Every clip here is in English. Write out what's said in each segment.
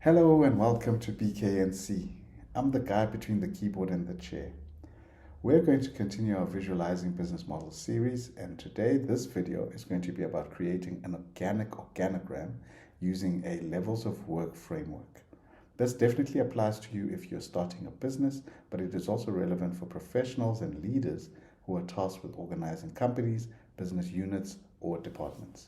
Hello and welcome to BKNC. I'm the guy between the keyboard and the chair. We're going to continue our Visualizing Business Model series, and today this video is going to be about creating an organic organogram using a levels of work framework. This definitely applies to you if you're starting a business, but it is also relevant for professionals and leaders who are tasked with organizing companies, business units, or departments.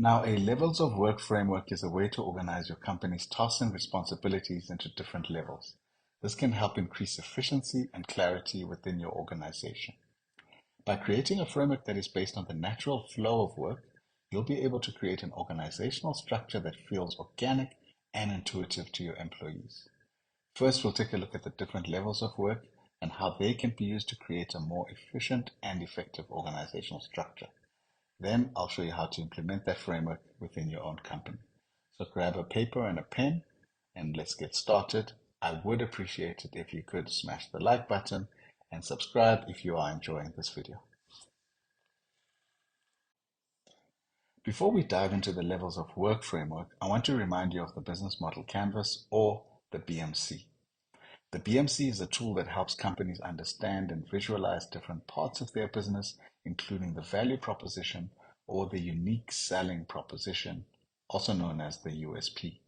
Now, a levels of work framework is a way to organize your company's tasks and responsibilities into different levels. This can help increase efficiency and clarity within your organization. By creating a framework that is based on the natural flow of work, you'll be able to create an organizational structure that feels organic and intuitive to your employees. First, we'll take a look at the different levels of work and how they can be used to create a more efficient and effective organizational structure. Then I'll show you how to implement that framework within your own company. So grab a paper and a pen and let's get started. I would appreciate it if you could smash the like button and subscribe if you are enjoying this video. Before we dive into the levels of work framework, I want to remind you of the business model canvas, or the BMC. The BMC is a tool that helps companies understand and visualize different parts of their business, including the value proposition or the unique selling proposition, also known as the USP.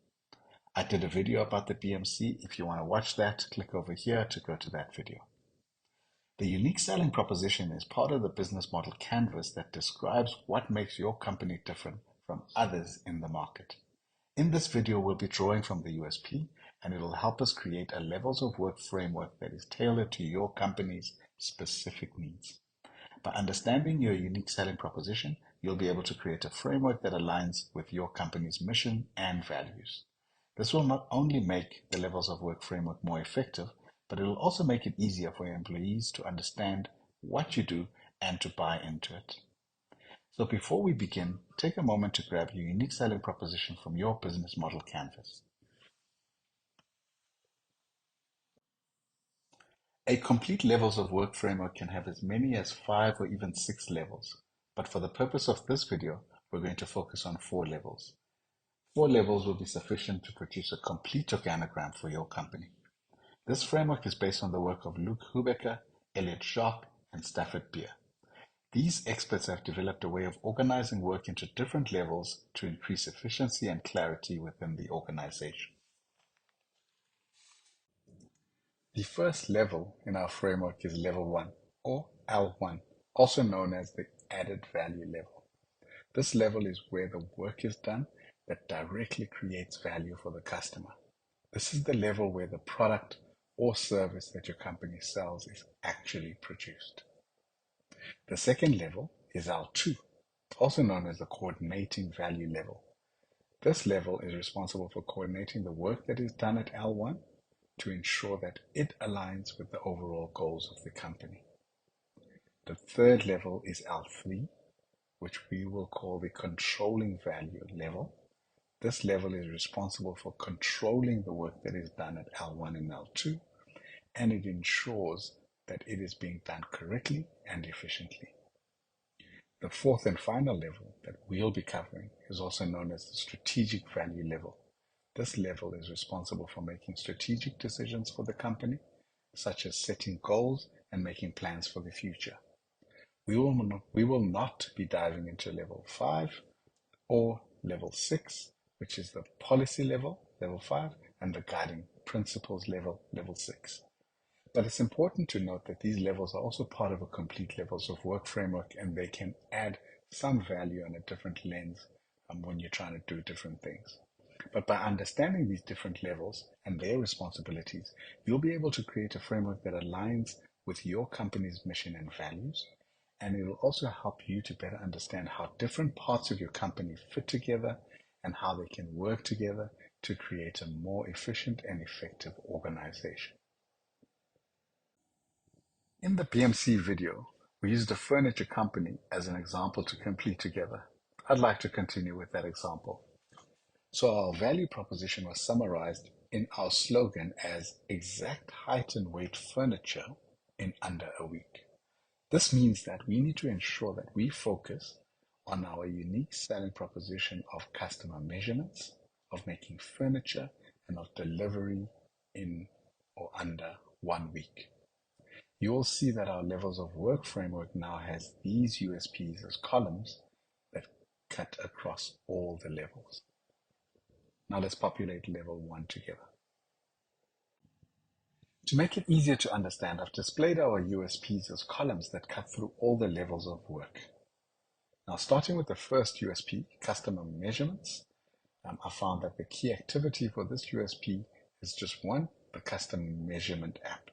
I did a video about the BMC. If you want to watch that, click over here to go to that video. The unique selling proposition is part of the business model canvas that describes what makes your company different from others in the market. In this video, we'll be drawing from the USP, and it'll help us create a levels of work framework that is tailored to your company's specific needs. By understanding your unique selling proposition, you'll be able to create a framework that aligns with your company's mission and values. This will not only make the levels of work framework more effective, but it will also make it easier for your employees to understand what you do and to buy into it. So before we begin, take a moment to grab your unique selling proposition from your business model canvas. A complete levels of work framework can have as many as 5 or even 6 levels, but for the purpose of this video, we're going to focus on 4 levels. 4 levels will be sufficient to produce a complete organogram for your company. This framework is based on the work of Luke Hubecker, Elliot Sharp, and Stafford Beer. These experts have developed a way of organizing work into different levels to increase efficiency and clarity within the organization. The first level in our framework is level 1, or L1, also known as the added value level. This level is where the work is done that directly creates value for the customer. This is the level where the product or service that your company sells is actually produced. The second level is L2, also known as the coordinating value level. This level is responsible for coordinating the work that is done at L1 to ensure that it aligns with the overall goals of the company. The third level is L3, which we will call the controlling value level. This level is responsible for controlling the work that is done at L1 and L2, and it ensures that it is being done correctly and efficiently. The fourth and final level that we'll be covering is also known as the strategic value level. This level is responsible for making strategic decisions for the company, such as setting goals and making plans for the future. We will not be diving into level 5 or level 6, which is the policy level, level 5, and the guiding principles level, level 6. But it's important to note that these levels are also part of a complete levels of work framework, and they can add some value on a different lens when you're trying to do different things. But by understanding these different levels and their responsibilities, you'll be able to create a framework that aligns with your company's mission and values, and it will also help you to better understand how different parts of your company fit together and how they can work together to create a more efficient and effective organization. In the BMC video, we used a furniture company as an example to complete together. I'd like to continue with that example. So our value proposition was summarized in our slogan as exact height and weight furniture in under a week. This means that we need to ensure that we focus on our unique selling proposition of customer measurements, of making furniture, and of delivery in or under 1 week. You will see that our levels of work framework now has these USPs as columns that cut across all the levels. Now let's populate level 1 together. To make it easier to understand, I've displayed our USPs as columns that cut through all the levels of work. Now, starting with the first USP, customer measurements, I found that the key activity for this USP is just one, the custom measurement app.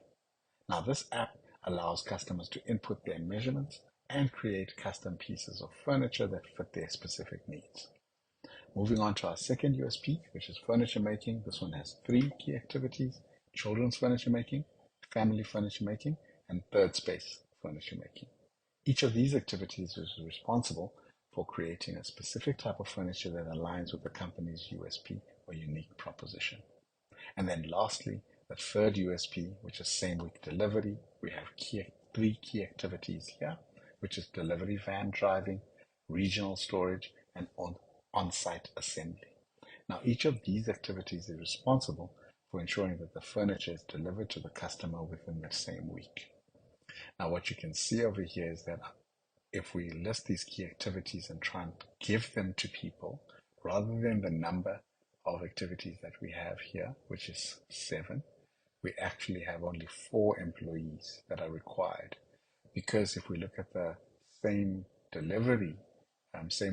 Now, this app allows customers to input their measurements and create custom pieces of furniture that fit their specific needs. Moving on to our second USP, which is furniture making. This one has 3 key activities: children's furniture making, family furniture making, and third space furniture making. Each of these activities is responsible for creating a specific type of furniture that aligns with the company's USP or unique proposition. And then lastly, the third USP, which is same week delivery. We have 3 key activities here, which is delivery van driving, regional storage, and on-site assembly. Now, each of these activities is responsible for ensuring that the furniture is delivered to the customer within the same week. Now, what you can see over here is that if we list these key activities and try and give them to people, rather than the number of activities that we have here, which is 7, we actually have only 4 employees that are required. Because if we look at the same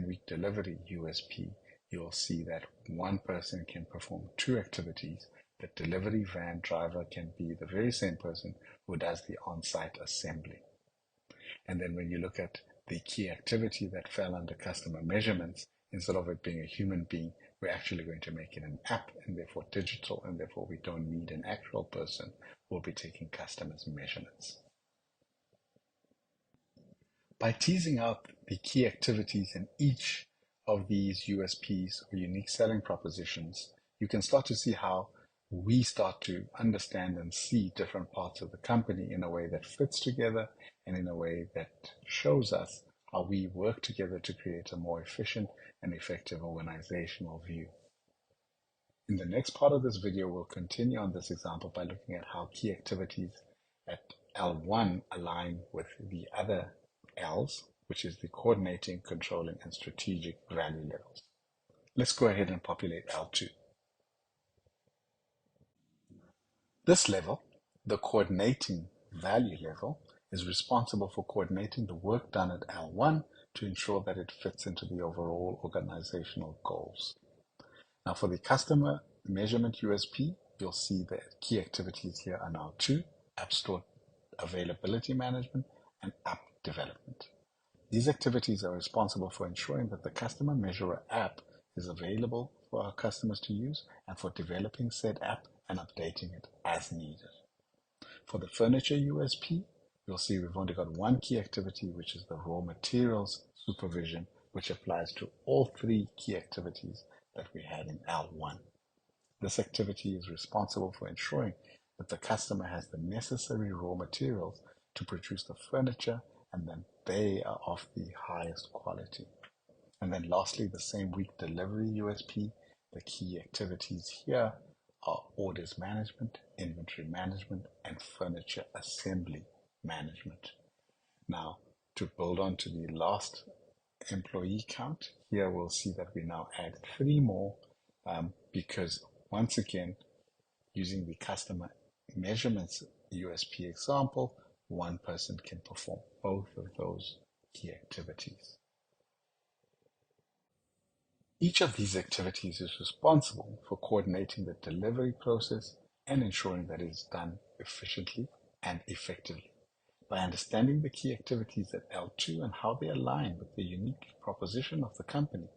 week delivery USP, you'll see that one person can perform 2 activities. The delivery van driver can be the very same person who does the on-site assembly. And then when you look at the key activity that fell under customer measurements, instead of it being a human being, we're actually going to make it an app and therefore digital, and therefore we don't need an actual person who will be taking customers' measurements. By teasing out the key activities in each of these USPs or unique selling propositions, you can start to see how we start to understand and see different parts of the company in a way that fits together and in a way that shows us how we work together to create a more efficient and effective organizational view. In the next part of this video, we'll continue on this example by looking at how key activities at L1 align with the other L's, which is the coordinating, controlling, and strategic value levels. Let's go ahead and populate L2. This level, the coordinating value level, is responsible for coordinating the work done at L1 to ensure that it fits into the overall organizational goals. Now, for the customer measurement USP, you'll see the key activities here are now 2: App Store availability management and app development. These activities are responsible for ensuring that the customer measurer app is available for our customers to use and for developing said app and updating it as needed. For the furniture USP, you'll see we've only got 1 key activity, which is the raw materials supervision, which applies to all 3 key activities that we had in L1. This activity is responsible for ensuring that the customer has the necessary raw materials to produce the furniture and that they are of the highest quality. And then lastly, the same week delivery USP, the key activities here are orders management, inventory management, and furniture assembly management. Now, to build on to the last employee count, here we'll see that we now add 3 more because once again, using the customer measurements USP example, 1 person can perform both of those key activities. Each of these activities is responsible for coordinating the delivery process and ensuring that it is done efficiently and effectively. By understanding the key activities at L2 and how they align with the unique proposition of the company,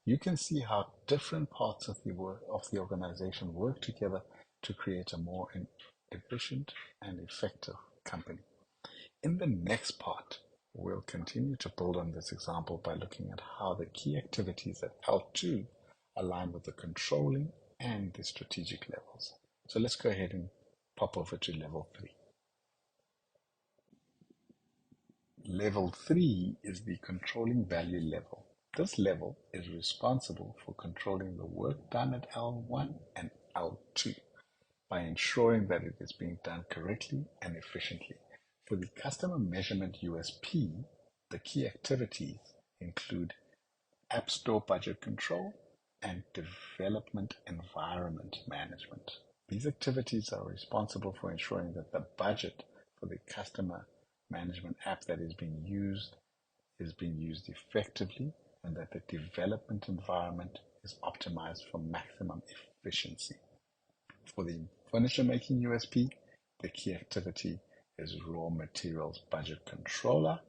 you can see how different parts of the organization work together to create a more efficient and effective company. In the next part, we'll continue to build on this example by looking at how the key activities at L2 align with the controlling and the strategic levels. So let's go ahead and pop over to level 3. Level 3 is the controlling value level. This level is responsible for controlling the work done at L1 and L2 by ensuring that it is being done correctly and efficiently. For the customer measurement USP, the key activities include App Store budget control and development environment management. These activities are responsible for ensuring that the budget for the customer management app that is being used effectively and that the development environment is optimized for maximum efficiency. For the furniture making USP, the key activity is raw materials budget controller,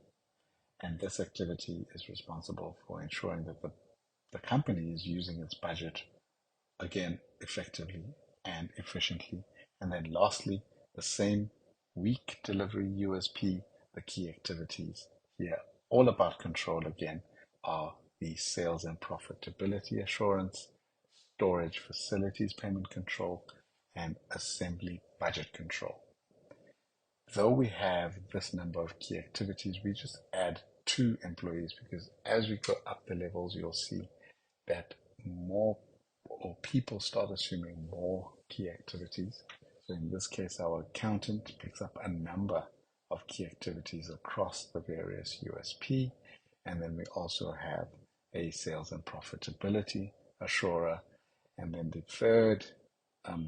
and this activity is responsible for ensuring that the company is using its budget again effectively and efficiently. And then lastly, the same week delivery USP, the key activities here, all about control again, are the sales and profitability assurance, storage facilities payment control, and assembly budget control. Though we have this number of key activities, we just add 2 employees because as we go up the levels, you'll see that more or people start assuming more key activities. So in this case, our accountant picks up a number of key activities across the various USP. And then we also have a sales and profitability assurer. And then the third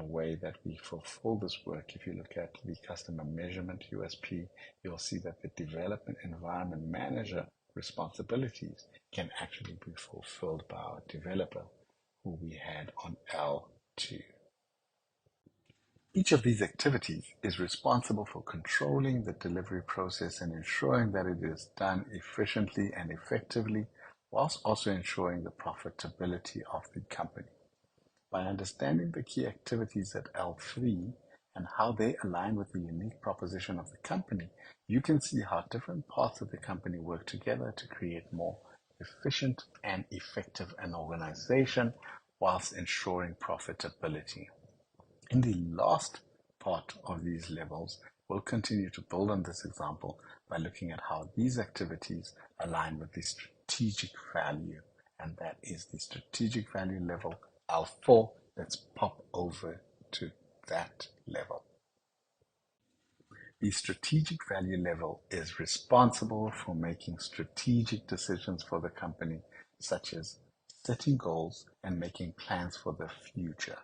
way that we fulfill this work, if you look at the customer measurement USP, you'll see that the development environment manager responsibilities can actually be fulfilled by our developer, who we had on L2. Each of these activities is responsible for controlling the delivery process and ensuring that it is done efficiently and effectively, whilst also ensuring the profitability of the company. By understanding the key activities at L3 and how they align with the unique proposition of the company, you can see how different parts of the company work together to create more efficient and effective an organization whilst ensuring profitability. In the last part of these levels, we'll continue to build on this example by looking at how these activities align with the strategic value, and that is the strategic value level L4. Let's pop over to that level. The strategic value level is responsible for making strategic decisions for the company, such as setting goals and making plans for the future.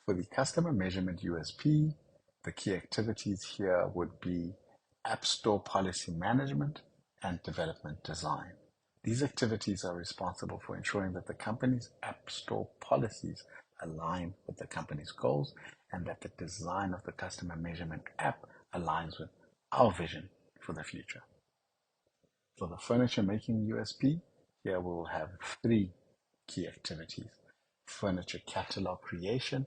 For the customer measurement USP, the key activities here would be App Store policy management and development design. These activities are responsible for ensuring that the company's App Store policies align with the company's goals and that the design of the customer measurement app aligns with our vision for the future. For the furniture making USP, here we will have 3 key activities: furniture catalog creation,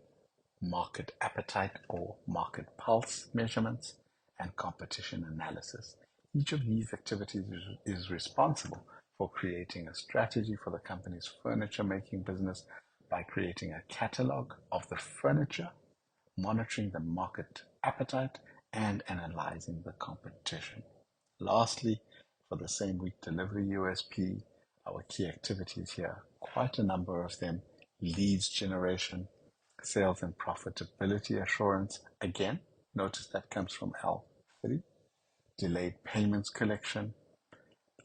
market appetite or market pulse measurements, and competition analysis. Each of these activities is responsible for creating a strategy for the company's furniture making business by creating a catalog of the furniture, monitoring the market appetite, and analyzing the competition. Lastly, for the same week delivery USP, our key activities here, quite a number of them: leads generation, sales and profitability assurance. Again, notice that comes from L3. Delayed payments collection,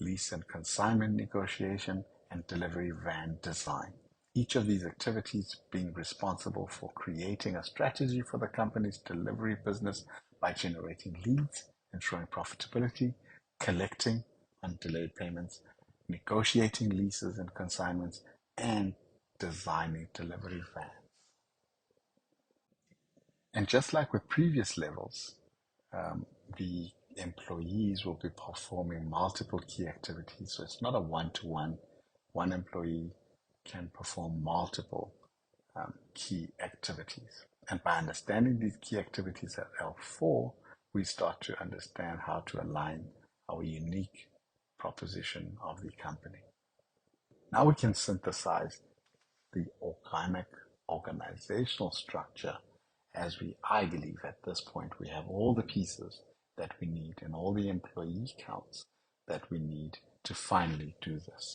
lease and consignment negotiation, and delivery van design. Each of these activities being responsible for creating a strategy for the company's delivery business by generating leads, ensuring profitability, collecting on delayed payments, negotiating leases and consignments, and designing delivery vans. And just like with previous levels, the employees will be performing multiple key activities. So it's not a one-to-one. One employee can perform multiple key activities. And by understanding these key activities at L4, we start to understand how to align our unique proposition of the company. Now we can synthesize the organizational structure, as I believe at this point we have all the pieces that we need and all the employee counts that we need to finally do this.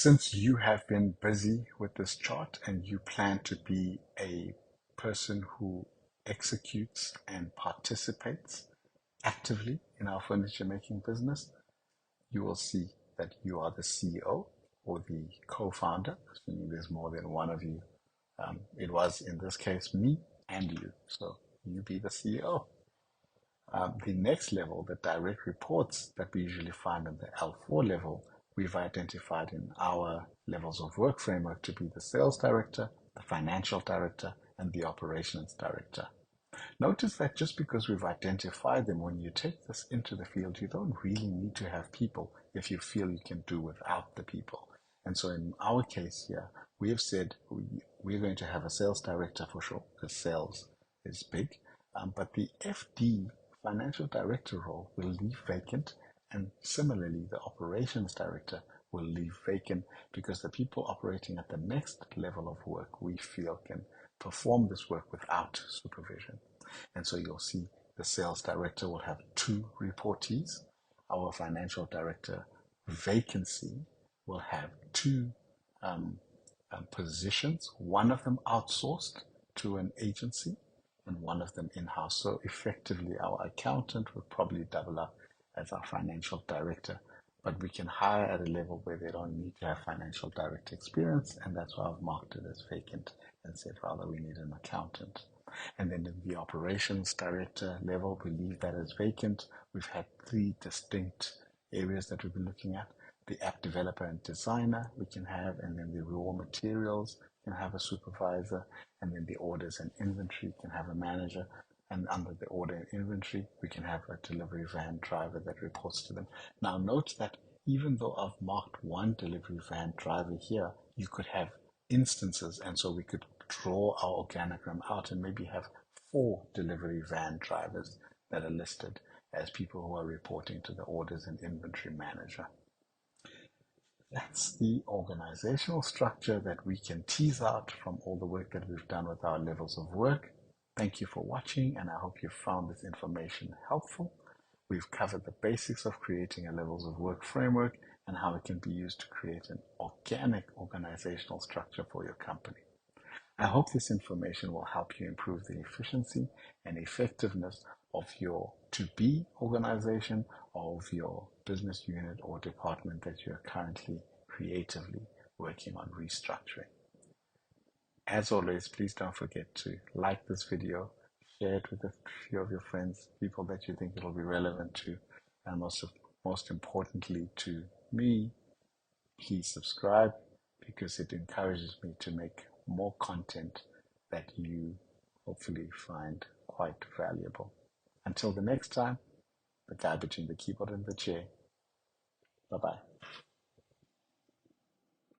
Since you have been busy with this chart and you plan to be a person who executes and participates actively in our furniture making business, you will see that you are the CEO or the co-founder, assuming there's more than one of you. It was, in this case, me and you. So you be the CEO. The next level, the direct reports that we usually find in the L4 level, we've identified in our levels of work framework to be the sales director, the financial director, and the operations director. Notice that just because we've identified them, when you take this into the field, you don't really need to have people if you feel you can do without the people. And so in our case here, we have said we're going to have a sales director for sure, because sales is big. But the FD, financial director role, will leave vacant. And similarly, the operations director will leave vacant because the people operating at the next level of work we feel can perform this work without supervision. And so you'll see the sales director will have 2 reportees. Our financial director vacancy will have 2 positions, one of them outsourced to an agency and one of them in-house. So effectively, our accountant would probably double up as our financial director, but we can hire at a level where they don't need to have financial director experience, and that's why I've marked it as vacant and said rather we need an accountant. And then in the operations director level, we leave that as vacant. We've had 3 distinct areas that we've been looking at. The app developer and designer we can have, and then the raw materials can have a supervisor, and then the orders and inventory can have a manager. And under the order and inventory, we can have a delivery van driver that reports to them. Now note that even though I've marked 1 delivery van driver here, you could have instances, and so we could draw our organogram out and maybe have 4 delivery van drivers that are listed as people who are reporting to the orders and inventory manager. That's the organizational structure that we can tease out from all the work that we've done with our levels of work. Thank you for watching, and I hope you found this information helpful. We've covered the basics of creating a levels of work framework and how it can be used to create an organic organizational structure for your company. I hope this information will help you improve the efficiency and effectiveness of your to-be organization, or of your business unit or department that you are currently creatively working on restructuring. As always, please don't forget to like this video, share it with a few of your friends, people that you think it will be relevant to, and most importantly to me, please subscribe, because it encourages me to make more content that you hopefully find quite valuable. Until the next time, the guy between the keyboard and the chair. Bye-bye.